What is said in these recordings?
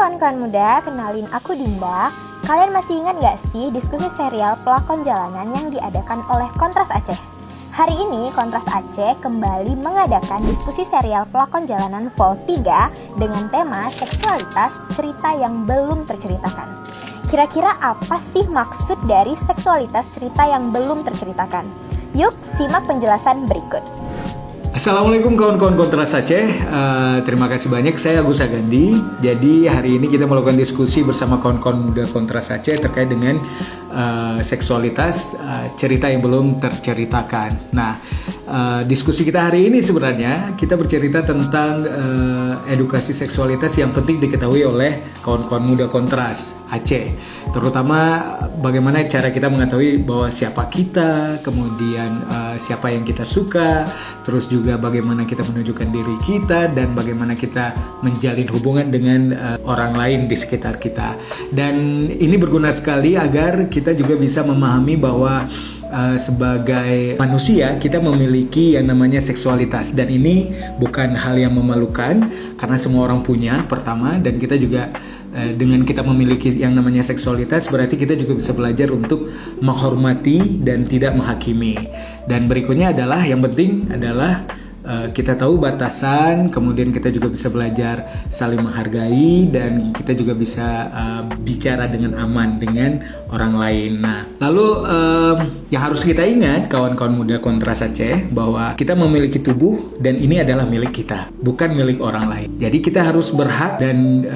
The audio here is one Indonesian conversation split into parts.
kawan-kawan muda, kenalin aku Dinda. Kalian masih ingat gak sih diskusi serial pelakon jalanan yang diadakan oleh Kontras Aceh? Hari ini Kontras Aceh kembali mengadakan diskusi serial pelakon jalanan Vol 3 dengan tema seksualitas cerita yang belum terceritakan. Kira-kira apa sih maksud dari seksualitas cerita yang belum terceritakan? Yuk simak penjelasan berikut. Assalamualaikum kawan-kawan Kontras Aceh, terima kasih banyak, saya Agus Agandi. Jadi hari ini kita melakukan diskusi bersama kawan-kawan muda Kontras Aceh terkait dengan seksualitas cerita yang belum terceritakan. Nah, diskusi kita hari ini sebenarnya kita bercerita tentang edukasi seksualitas yang penting diketahui oleh kawan-kawan muda Kontras Aceh. Terutama bagaimana cara kita mengetahui bahwa siapa kita, kemudian siapa yang kita suka, terus juga bagaimana kita menunjukkan diri kita dan bagaimana kita menjalin hubungan dengan orang lain di sekitar kita. Dan ini berguna sekali agar kita juga bisa memahami bahwa sebagai manusia kita memiliki yang namanya seksualitas, dan ini bukan hal yang memalukan karena semua orang punya pertama, dan kita juga dengan kita memiliki yang namanya seksualitas berarti kita juga bisa belajar untuk menghormati dan tidak menghakimi. Dan berikutnya adalah yang penting adalah kita tahu batasan, kemudian kita juga bisa belajar saling menghargai, dan kita juga bisa bicara dengan aman dengan orang lain. Nah, lalu yang harus kita ingat kawan-kawan muda Kontras Aceh bahwa kita memiliki tubuh dan ini adalah milik kita, bukan milik orang lain. Jadi kita harus berhak dan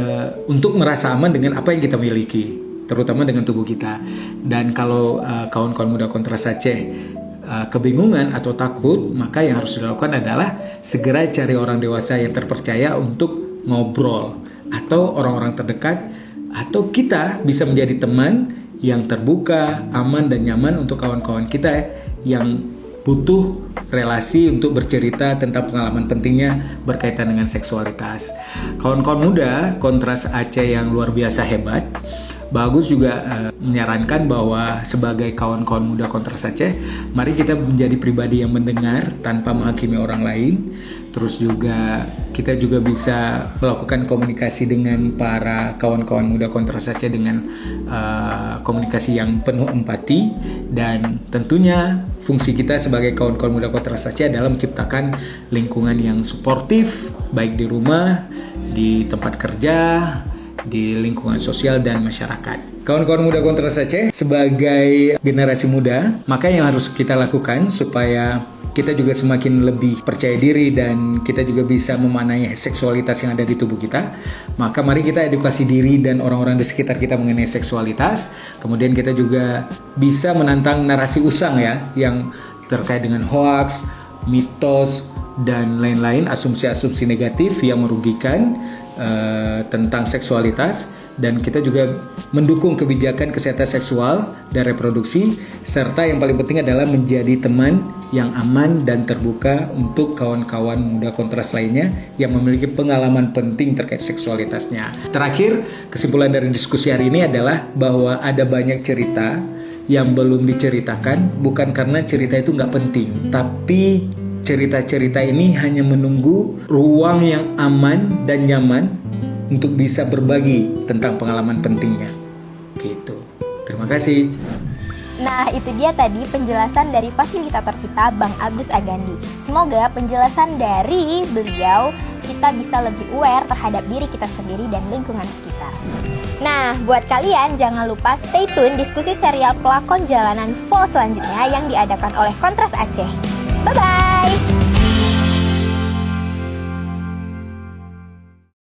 untuk merasa aman dengan apa yang kita miliki, terutama dengan tubuh kita. Dan kalau kawan-kawan muda Kontras Aceh kebingungan atau takut, maka yang harus dilakukan adalah segera cari orang dewasa yang terpercaya untuk ngobrol, atau orang-orang terdekat, atau kita bisa menjadi teman yang terbuka, aman dan nyaman untuk kawan-kawan kita yang butuh relasi untuk bercerita tentang pengalaman pentingnya berkaitan dengan seksualitas. Kawan-kawan muda Kontras Aceh yang luar biasa hebat, Bagus juga menyarankan bahwa sebagai kawan-kawan muda Kontras Aceh, mari kita menjadi pribadi yang mendengar tanpa menghakimi orang lain. Terus juga kita juga bisa melakukan komunikasi dengan para kawan-kawan muda Kontras Aceh dengan komunikasi yang penuh empati. Dan tentunya fungsi kita sebagai kawan-kawan muda Kontras Aceh adalah menciptakan lingkungan yang suportif, baik di rumah, di tempat kerja, di lingkungan sosial dan masyarakat. Kawan-kawan muda Kontras Aceh, sebagai generasi muda, maka yang harus kita lakukan supaya kita juga semakin lebih percaya diri dan kita juga bisa memaknai seksualitas yang ada di tubuh kita, maka mari kita edukasi diri dan orang-orang di sekitar kita mengenai seksualitas. Kemudian kita juga bisa menantang narasi usang ya, yang terkait dengan hoaks, mitos, dan lain-lain, asumsi-asumsi negatif yang merugikan tentang seksualitas. Dan kita juga mendukung kebijakan kesehatan seksual dan reproduksi, serta yang paling penting adalah menjadi teman yang aman dan terbuka untuk kawan-kawan muda Kontras lainnya yang memiliki pengalaman penting terkait seksualitasnya. Terakhir, kesimpulan dari diskusi hari ini adalah bahwa ada banyak cerita yang belum diceritakan, bukan karena cerita itu nggak penting, tapi cerita-cerita ini hanya menunggu ruang yang aman dan nyaman untuk bisa berbagi tentang pengalaman pentingnya. Gitu. Terima kasih. Nah, itu dia tadi penjelasan dari fasilitator kita, Bang Agus Agandi. Semoga penjelasan dari beliau kita bisa lebih aware terhadap diri kita sendiri dan lingkungan sekitar. Nah, buat kalian jangan lupa stay tune diskusi serial pelakon jalanan Vol selanjutnya yang diadakan oleh Kontras Aceh. Bye-bye!